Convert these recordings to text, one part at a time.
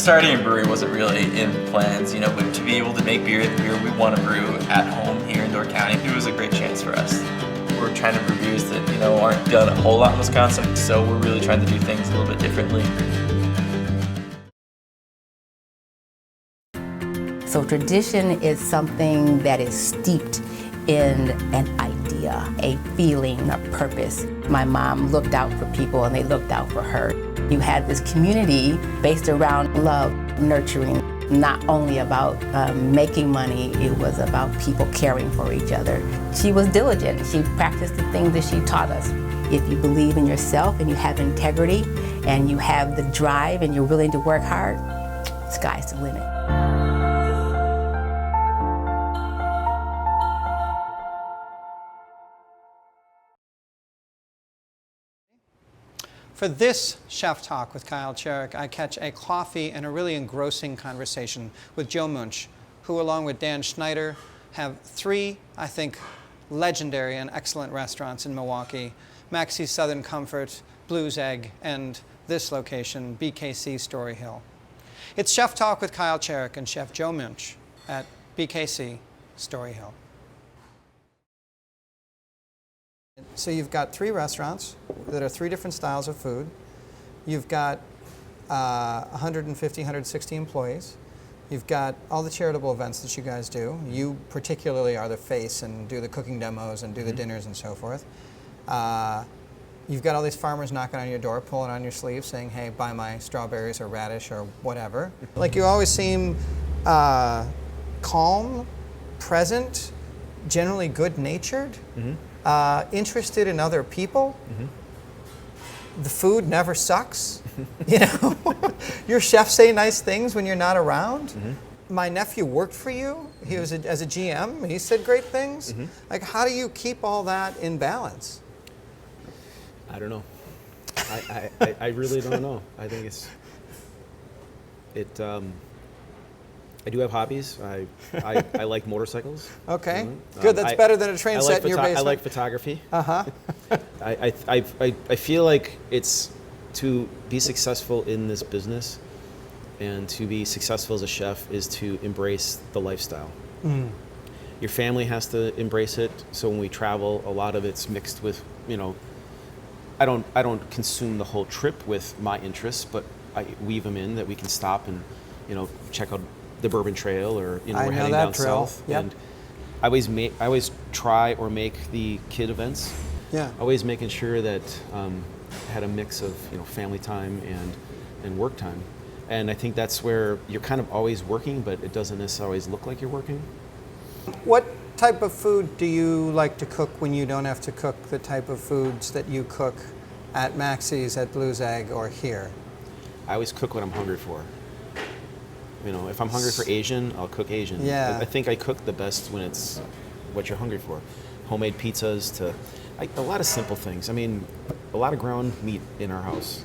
Starting a brewery wasn't really in the plans, but to be able to make beer, the beer we want to brew at home here in Door County, it was a great chance for us. We're trying to brew beers that, aren't done a whole lot in Wisconsin, so we're really trying to do things a little bit differently. So tradition is something that is steeped in an idea, a feeling, a purpose. My mom looked out for people and they looked out for her. You had this community based around love, nurturing, not only about making money, it was about people caring for each other. She was diligent. She practiced the things that she taught us. If you believe in yourself and you have integrity and you have the drive and you're willing to work hard, sky's the limit. For this Chef Talk with Kyle Cherek, I catch a coffee and a really engrossing conversation with Joe Muench, who along with Dan Schneider have three, I think, legendary and excellent restaurants in Milwaukee: Maxie's Southern Comfort, Blues Egg, and this location, BKC Story Hill. It's Chef Talk with Kyle Cherek and Chef Joe Muench at BKC Story Hill. So you've got three restaurants that are three different styles of food. You've got 150, 160 employees. You've got all the charitable events that you guys do. You particularly are the face and do the cooking demos and do the dinners and so forth. You've got all these farmers knocking on your door, pulling on your sleeve, saying, hey, buy my strawberries or radish or whatever. Like, you always seem calm, present, generally good-natured. Interested in other people. The food never sucks. Your chefs say nice things when you're not around. My nephew worked for you. He was as a GM, and he said great things. Like, how do you keep all that in balance? I don't know. I really don't know. I think I do have hobbies. I like motorcycles. Okay, good. That's better than a train set in your basement. I like photography. I feel like it's to be successful in this business and to be successful as a chef is to embrace the lifestyle. Your family has to embrace it. So when we travel, a lot of it's mixed with, I don't consume the whole trip with my interests, but I weave them in that we can stop and, check out the Bourbon Trail, or we're heading down south. Yep. And I always try or make the kid events. Yeah. Always making sure that I had a mix of family time and work time, and I think that's where you're kind of always working, but it doesn't necessarily always look like you're working. What type of food do you like to cook when you don't have to cook the type of foods that you cook at Maxie's, at Blues Egg, or here? I always cook what I'm hungry for. If I'm hungry for Asian, I'll cook Asian. Yeah. I think I cook the best when it's what you're hungry for. Homemade pizzas to a lot of simple things. I mean, a lot of ground meat in our house.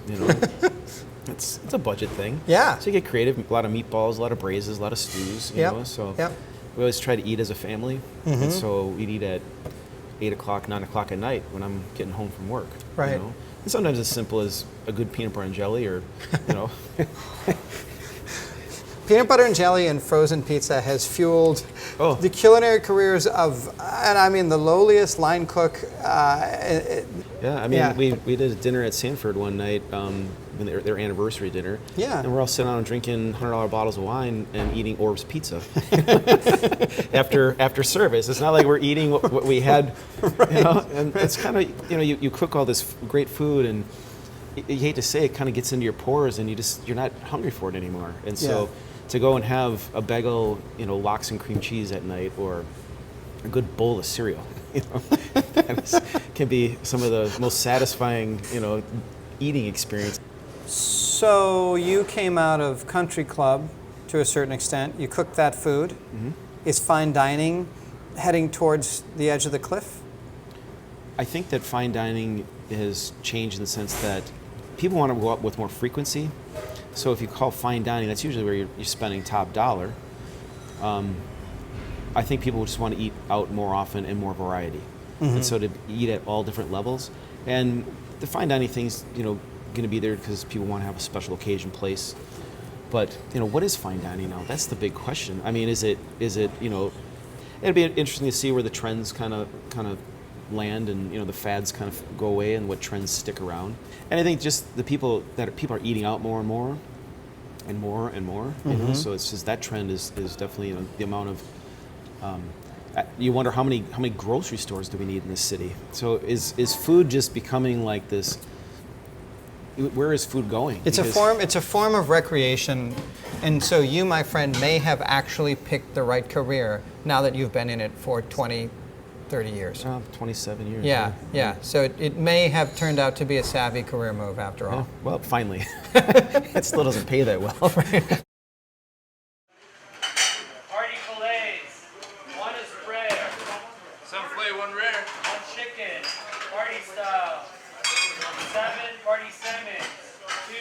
It's a budget thing. Yeah. So you get creative. A lot of meatballs, a lot of braises, a lot of stews. So we always try to eat as a family, and so we'd eat at 8 o'clock, 9 o'clock at night when I'm getting home from work. Right. And sometimes as simple as a good peanut butter and jelly, or Peanut butter and jelly and frozen pizza has fueled the culinary careers of, and I mean, the lowliest line cook. We did a dinner at Sanford one night, their anniversary dinner. Yeah. And we're all sitting around drinking $100 bottles of wine and eating Orb's pizza after service. It's not like we're eating what we had, right. And it's kind of, you cook all this great food, and you hate to say it, kind of gets into your pores, and you're not hungry for it anymore. And so to go and have a bagel, lox and cream cheese at night, or a good bowl of cereal, can be some of the most satisfying, eating experience. So you came out of country club to a certain extent. You cooked that food. Is fine dining heading towards the edge of the cliff? I think that fine dining has changed in the sense that people want to go up with more frequency. So if you call fine dining, that's usually where you're spending top dollar. I think people just want to eat out more often and more variety. And so to eat at all different levels. And the fine dining thing's, going to be there because people want to have a special occasion place. But what is fine dining now? That's the big question. I mean, is it it'd be interesting to see where the trends kind of land, and the fads kind of go away, and what trends stick around. And I think just the people are eating out more and more, and more and more. So it's just that trend is definitely the amount of. You wonder how many grocery stores do we need in this city? So is food just becoming like this? Where is food going? It's a form of recreation, and so you, my friend, may have actually picked the right career now that you've been in it for 20, 30 years. 27 years. Yeah. So it may have turned out to be a savvy career move after all. Yeah. Well, finally. It still doesn't pay that well. Party fillets, 1 is rare. Some fillet, 1 rare. 1 chicken, party style. 7 party salmon, 2